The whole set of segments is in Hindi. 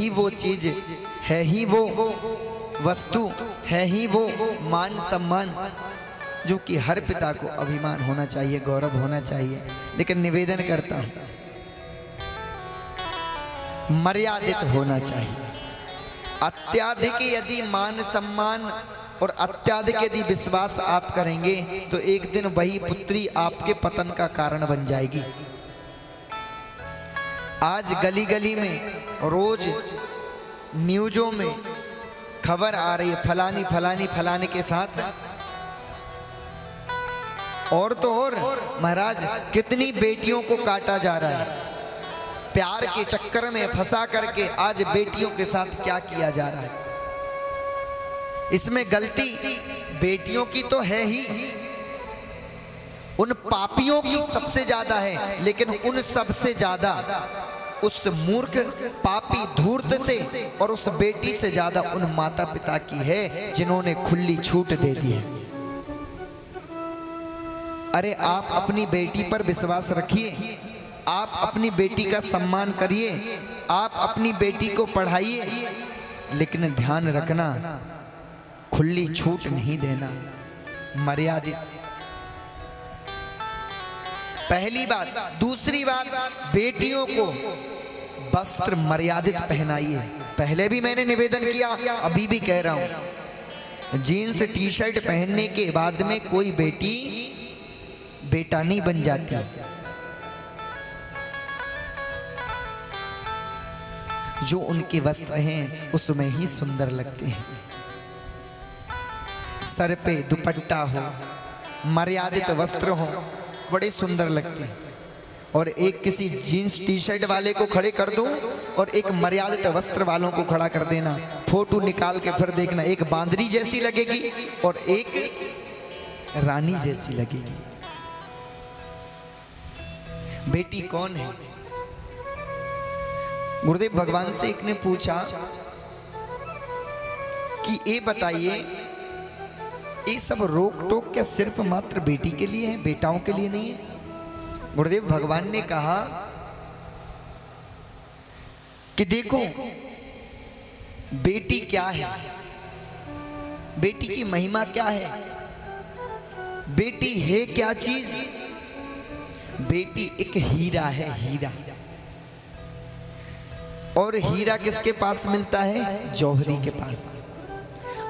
ही वो चीज, है ही वो वस्तु, है ही वो मान सम्मान जो कि हर पिता को अभिमान होना चाहिए, गौरव होना चाहिए। लेकिन निवेदन करता हूं, मर्यादित होना चाहिए। अत्याधिक यदि मान सम्मान और अत्याधिक यदि विश्वास आप करेंगे तो एक दिन वही पुत्री आपके पतन का कारण बन जाएगी। आज गली गली में रोज न्यूज़ों में खबर आ रही है, फलानी फलानी फलाने के साथ। और तो और महाराज कितनी बेटियों को काटा जा रहा है, प्यार के चक्कर में फंसा करके आज बेटियों के साथ क्या किया जा रहा है। इसमें गलती बेटियों की तो है ही, उन पापियों की सबसे ज्यादा है, लेकिन उन सबसे ज्यादा उस मूर्ख पापी धूर्त से और उस बेटी से ज्यादा उन माता पिता की है जिन्होंने खुली छूट दे दी है। अरे आप अपनी बेटी पर विश्वास रखिए, आप अपनी बेटी का सम्मान करिए, आप अपनी बेटी को पढ़ाइए, लेकिन ध्यान रखना खुली छूट नहीं देना, मर्यादित। पहली बात। दूसरी बात, बेटियों को वस्त्र मर्यादित पहनाइए। पहले भी मैंने निवेदन किया, अभी भी कह रहा हूं, जीन्स टी शर्ट पहनने के बाद में कोई बेटी बेटा नहीं बन जाती। जो उनके वस्त्र हैं उसमें ही सुंदर लगते हैं। सर पे दुपट्टा हो, मर्यादित वस्त्र हो, बड़े सुंदर लगते हैं। और एक किसी जीन्स टी शर्ट वाले को खड़े कर दूं और एक मर्यादित वस्त्र वालों को खड़ा कर देना, फोटो निकाल के फिर देखना, एक बांदरी जैसी लगेगी और एक रानी जैसी लगेगी। बेटी कौन है? गुरुदेव भगवान से एक ने पूछा कि ये बताइए, ये सब रोक टोक क्या सिर्फ मात्र बेटी के लिए है, बेटाओं के लिए नहीं है? गुरुदेव भगवान ने कहा कि देखो बेटी क्या है, बेटी की महिमा क्या है, बेटी है क्या चीज? बेटी एक हीरा है, हीरा। और हीरा किसके पास मिलता है? जौहरी के पास।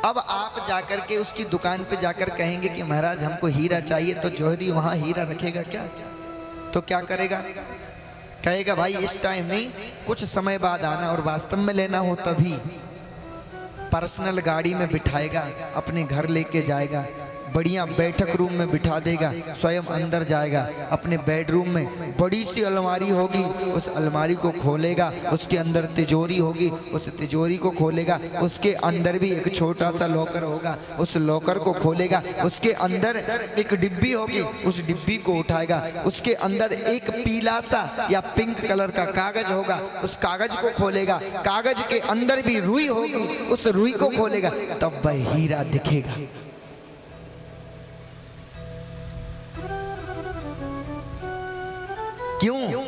अब आप जाकर के उसकी दुकान पे जाकर कहेंगे कि महाराज हमको हीरा चाहिए, तो जौहरी वहां हीरा रखेगा क्या? तो क्या करेगा? कहेगा भाई इस टाइम नहीं, कुछ समय बाद आना, और वास्तव में लेना हो तभी पर्सनल गाड़ी में बिठाएगा, अपने घर लेके जाएगा, बढ़िया बैठक रूम में बिठा देगा, स्वयं अंदर जाएगा, अपने बेडरूम में बड़ी सी अलमारी होगी, उस अलमारी को खोलेगा, उसके अंदर तिजोरी होगी, उस तिजोरी को खोलेगा, उसके अंदर भी एक छोटा सा लॉकर होगा, उस लॉकर को खोलेगा, उसके अंदर एक डिब्बी होगी, उस डिब्बी को उठाएगा, उसके अंदर एक पीला सा या पिंक कलर का कागज होगा, उस कागज को खोलेगा, कागज के अंदर भी रुई होगी, उस रुई को खोलेगा, तब वह हीरा दिखेगा। क्यों?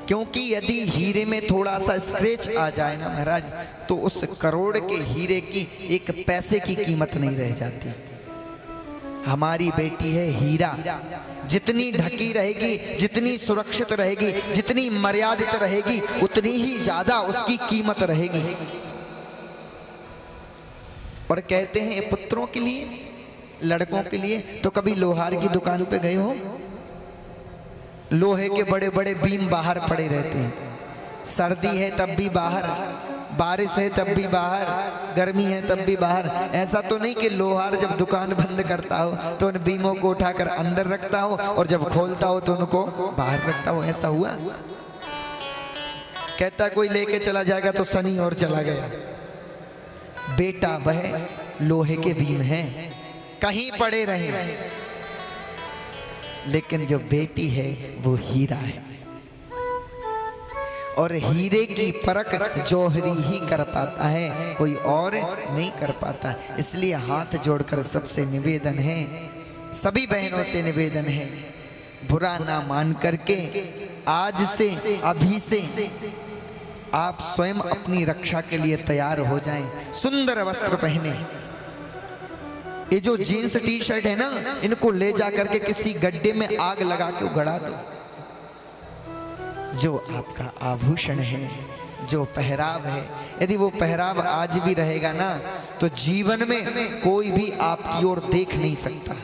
क्योंकि यदि हीरे में थोड़ा सा स्क्रैच आ जाए ना महाराज, तो उस करोड़ के हीरे की एक पैसे की कीमत नहीं रह जाती। हमारी बेटी है हीरा, जितनी ढकी रहेगी, जितनी सुरक्षित रहेगी, जितनी मर्यादित रहेगी, उतनी ही ज्यादा उसकी कीमत रहेगी। और कहते हैं पुत्रों के लिए, लड़कों के लिए, तो कभी लोहार की दुकान पे गए हो? लोहे के बड़े बड़े बीम बाहर पड़े रहते हैं, सर्दी है तब भी बाहर, बारिश है तब भी बाहर, गर्मी है तब भी बाहर। ऐसा तो नहीं कि लोहार जब दुकान बंद करता हो तो उन बीमों को उठाकर अंदर रखता हो और जब खोलता हो तो उनको बाहर रखता हो, ऐसा हुआ? कहता कोई लेके चला जाएगा तो शनि और चला गया। बेटा वह लोहे के बीम हैं, कहीं पड़े रहे, लेकिन जो बेटी है वो हीरा है। और हीरे की परख जौहरी ही कर पाता है, कोई और नहीं कर पाता। इसलिए हाथ जोड़कर सबसे निवेदन है, सभी बहनों से निवेदन है, बुरा ना मान करके आज से, अभी से आप स्वयं अपनी रक्षा के लिए तैयार हो जाएं, सुंदर वस्त्र पहने। ये जो जीन्स टी शर्ट है ना, इनको ले जा करके किसी गड्ढे में आग लगा के उगड़ा दो। जो आपका आभूषण है, जो पहराव है, यदि वो पहराव आज भी रहेगा ना, तो जीवन में कोई भी आपकी ओर देख नहीं सकता।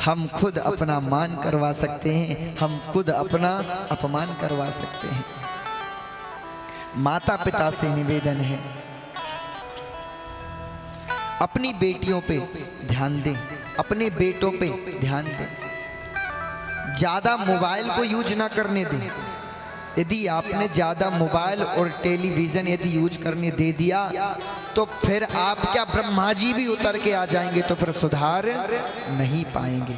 हम खुद अपना मान करवा सकते हैं, हम खुद अपना अपमान करवा सकते हैं। माता पिता से निवेदन है, अपनी बेटियों पे ध्यान दें, अपने बेटों पे ध्यान दें, ज्यादा मोबाइल को यूज ना करने दें। यदि आपने ज्यादा मोबाइल और टेलीविजन यदि यूज करने दे दिया, तो फिर आप क्या ब्रह्मा जी भी उतर के आ जाएंगे, तो फिर सुधार नहीं पाएंगे।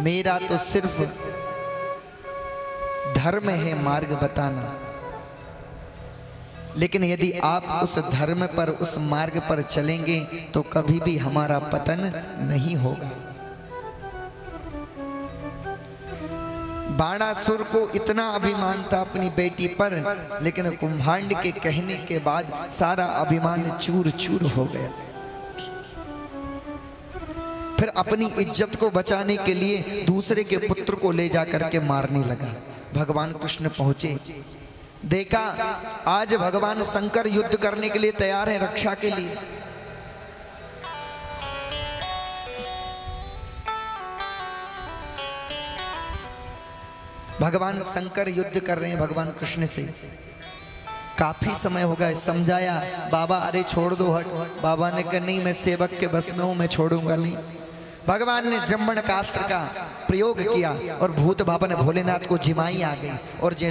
मेरा तो सिर्फ धर्म है मार्ग बताना, लेकिन यदि आप उस धर्म पर, उस मार्ग पर चलेंगे तो कभी भी हमारा पतन नहीं होगा। बाणासुर को इतना अभिमान था अपनी बेटी पर, लेकिन कुंभांड के कहने के बाद सारा अभिमान चूर चूर हो गया। फिर अपनी इज्जत को बचाने के लिए दूसरे के पुत्र को ले जाकर के मारने लगा। भगवान कृष्ण पहुंचे, देखा आज भगवान शंकर युद्ध करने के लिए तैयार है, रक्षा के लिए। भगवान शंकर युद्ध कर रहे हैं भगवान कृष्ण से। काफी समय हो गया, समझाया, बाबा अरे छोड़ दो हट। बाबा ने कहा नहीं, मैं सेवक के बस में हूं, मैं छोड़ूंगा नहीं। भगवान ने ब्रह्मण कास्त्र का प्रयोग किया और भूत भावन भोलेनाथ को जिमाई आ गई और जैसे